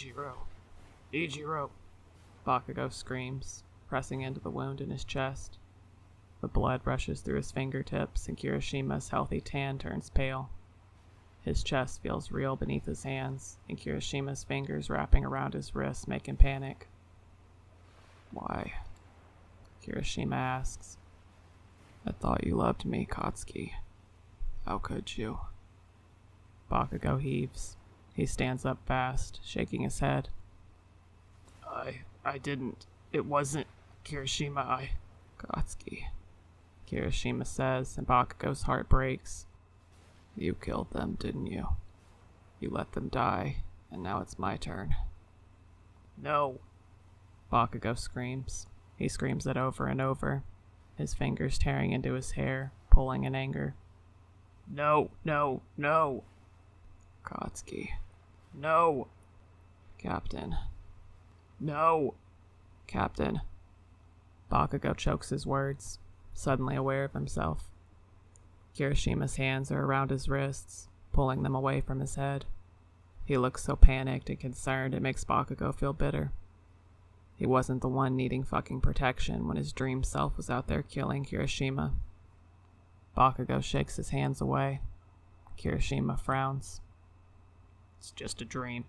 Eijirou. Eijirou. Bakugou screams, pressing into the wound in his chest. The blood rushes through his fingertips, and Kirishima's healthy tan turns pale. His chest feels real beneath his hands, and Kirishima's fingers wrapping around his wrists make him panic. "Why?" Kirishima asks. "I thought you loved me, Katsuki. How could you?" Bakugou heaves. He stands up fast, shaking his head. I didn't. It wasn't Kirishima, Katsuki," Kirishima says, and Bakugou's heart breaks. "You killed them, didn't you? You let them die, and now it's my turn." "No," Bakugou screams. He screams it over and over, his fingers tearing into his hair, pulling in anger. "No, no, no." "Katsuki." "No." "Captain." "No." "Captain." Bakugou chokes his words, suddenly aware of himself. Kirishima's hands are around his wrists, pulling them away from his head. He looks so panicked and concerned it makes Bakugou feel bitter. He wasn't the one needing fucking protection when his dream self was out there killing Kirishima. Bakugou shakes his hands away. Kirishima frowns. "It's just a dream,"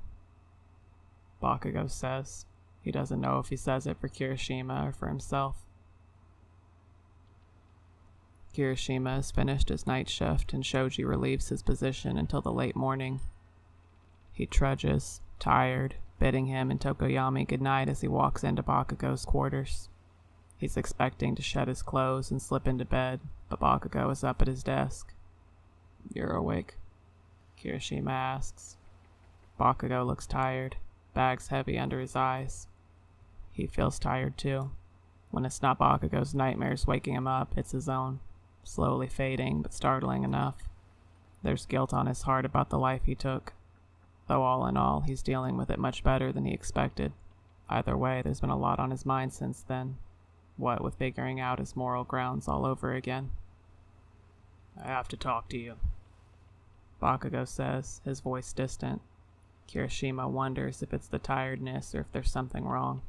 Bakugou says. He doesn't know if he says it for Kirishima or for himself. Kirishima has finished his night shift, and Shoji relieves his position until the late morning. He trudges, tired, bidding him and Tokoyami goodnight as he walks into Bakugou's quarters. He's expecting to shed his clothes and slip into bed, but Bakugou is up at his desk. "You're awake?" Kirishima asks. Bakugou looks tired, bags heavy under his eyes. He feels tired too. When it's not Bakugou's nightmares waking him up, it's his own, slowly fading but startling enough. There's guilt on his heart about the life he took, though all in all, he's dealing with it much better than he expected. Either way, there's been a lot on his mind since then, what with figuring out his moral grounds all over again. "I have to talk to you," Bakugou says, his voice distant. Kirishima wonders if it's the tiredness or if there's something wrong.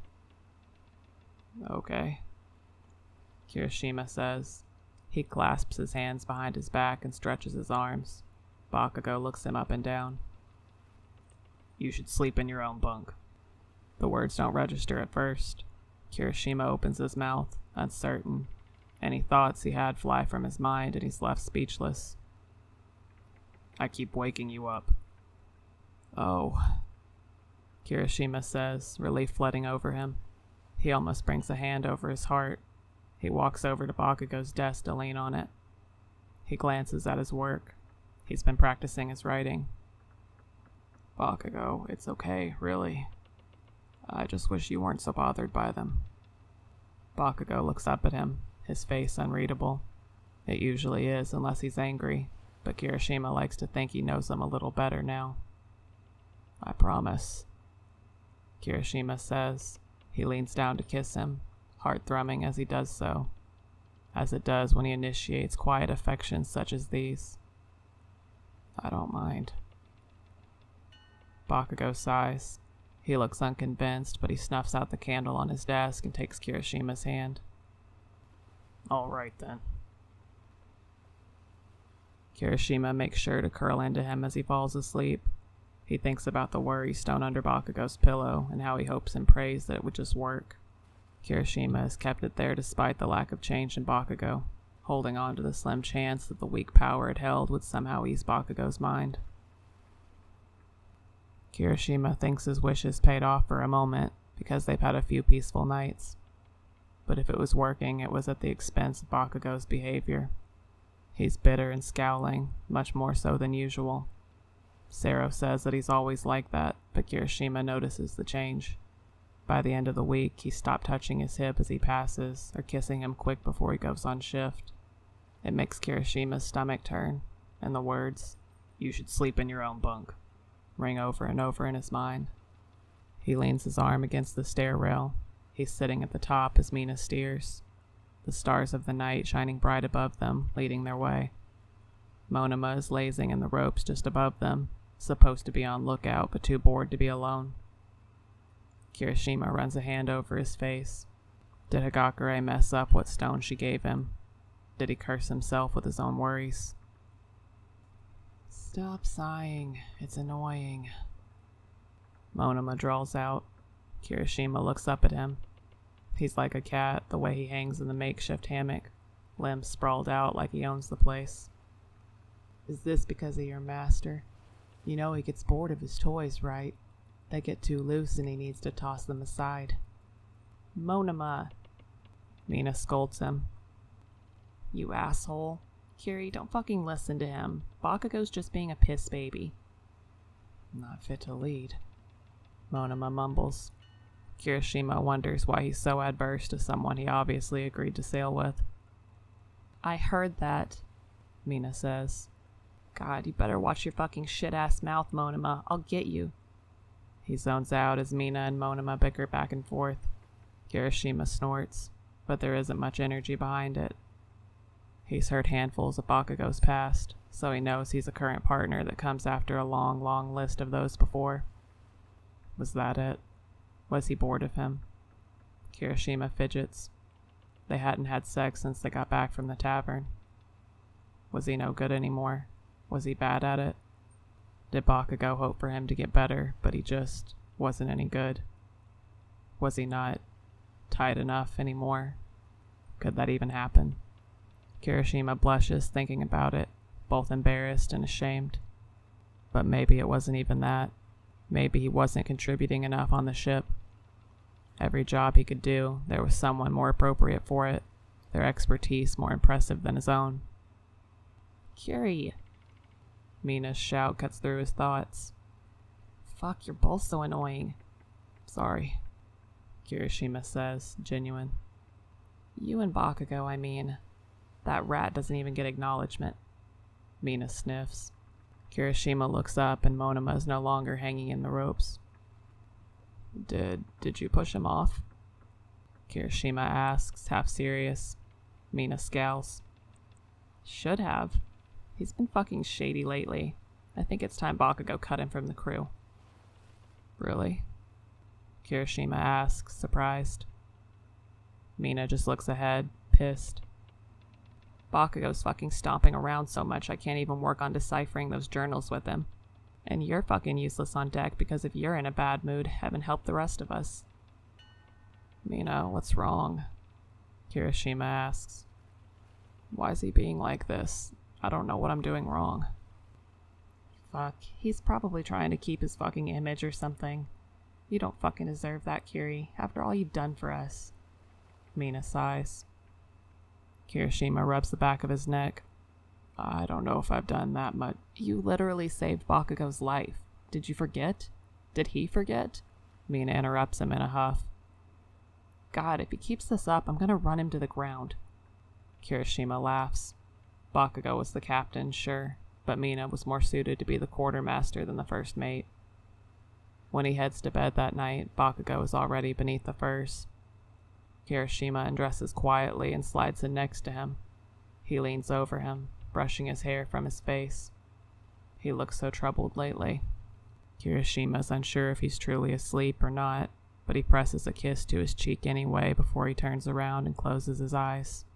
"Okay," Kirishima says. He clasps his hands behind his back and stretches his arms. Bakugou looks him up and down. "You should sleep in your own bunk." The words don't register at first. Kirishima opens his mouth, uncertain. Any thoughts he had fly from his mind, and he's left speechless. "I keep waking you up." "Oh," Kirishima says, relief flooding over him. He almost brings a hand over his heart. He walks over to Bakugou's desk to lean on it. He glances at his work. He's been practicing his writing. "Bakugou, it's okay, really. I just wish you weren't so bothered by them." Bakugou looks up at him, his face unreadable. It usually is unless he's angry, but Kirishima likes to think he knows him a little better now. "I promise," Kirishima says. He leans down to kiss him, heart thrumming as he does so, as it does when he initiates quiet affections such as these. "I don't mind." Bakugou sighs. He looks unconvinced, but he snuffs out the candle on his desk and takes Kirishima's hand. "All right, then." Kirishima makes sure to curl into him as he falls asleep. He thinks about the worry stone under Bakugou's pillow and how he hopes and prays that it would just work. Kirishima has kept it there despite the lack of change in Bakugou, holding on to the slim chance that the weak power it held would somehow ease Bakugou's mind. Kirishima thinks his wishes paid off for a moment because they've had a few peaceful nights. But if it was working, it was at the expense of Bakugou's behavior. He's bitter and scowling, much more so than usual. Sero says that he's always like that, but Kirishima notices the change. By the end of the week, he stopped touching his hip as he passes, or kissing him quick before he goes on shift. It makes Kirishima's stomach turn, and the words, "You should sleep in your own bunk," ring over and over in his mind. He leans his arm against the stair rail. He's sitting at the top as Mina steers, the stars of the night shining bright above them, leading their way. Monoma is lazing in the ropes just above them, supposed to be on lookout but too bored to be alone. Kirishima runs a hand over his face. Did Hagakure mess up what stone she gave him? Did he curse himself with his own worries? Stop sighing. It's annoying. Monoma drawls out. Kirishima looks up at him. He's like a cat, the way he hangs in the makeshift hammock, limbs sprawled out like he owns the place. Is this because of your master? You know he gets bored of his toys, right? They get too loose and he needs to toss them aside. Monoma! Mina scolds him. You asshole. Kiri, don't fucking listen to him. Bakugo's just being a piss baby. Not fit to lead. Monoma mumbles. Kirishima wonders why he's so adverse to someone he obviously agreed to sail with. I heard that, Mina says. God, you better watch your fucking shit-ass mouth, Monoma. I'll get you. He zones out as Mina and Monoma bicker back and forth. Kirishima snorts, but there isn't much energy behind it. He's heard handfuls of Bakugos past, so he knows he's a current partner that comes after a long, long list of those before. Was that it? Was he bored of him? Kirishima fidgets. They hadn't had sex since they got back from the tavern. Was he no good anymore? Was he bad at it? Did Bakugo hope for him to get better, but he just wasn't any good? Was he not tight enough anymore? Could that even happen? Kirishima blushes thinking about it, both embarrassed and ashamed. But maybe it wasn't even that. Maybe he wasn't contributing enough on the ship. Every job he could do, there was someone more appropriate for it, their expertise more impressive than his own. Kiri! Mina's shout cuts through his thoughts. Fuck, you're both so annoying. Sorry, Kirishima says, genuine. You and Bakugo, I mean. That rat doesn't even get acknowledgement. Mina sniffs. Kirishima looks up and Monoma is no longer hanging in the ropes. Did you push him off? Kirishima asks, half serious. Mina scowls. Should have. He's been fucking shady lately. I think it's time Bakugo cut him from the crew. Really? Kirishima asks, surprised. Mina just looks ahead, pissed. Bakugo's fucking stomping around so much I can't even work on deciphering those journals with him. And you're fucking useless on deck because if you're in a bad mood, heaven help the rest of us. Mina, what's wrong? Kirishima asks. Why is he being like this? I don't know what I'm doing wrong. Fuck, he's probably trying to keep his fucking image or something. You don't fucking deserve that, Kiri, after all you've done for us. Mina sighs. Kirishima rubs the back of his neck. I don't know if I've done that much. You literally saved Bakugo's life. Did you forget? Did he forget? Mina interrupts him in a huff. God, if he keeps this up, I'm gonna run him to the ground. Kirishima laughs. Bakugo was the captain, sure, but Mina was more suited to be the quartermaster than the first mate. When he heads to bed that night, Bakugo is already beneath the furs. Kirishima undresses quietly and slides in next to him. He leans over him, brushing his hair from his face. He looks so troubled lately. Kirishima's unsure if he's truly asleep or not, but he presses a kiss to his cheek anyway before he turns around and closes his eyes.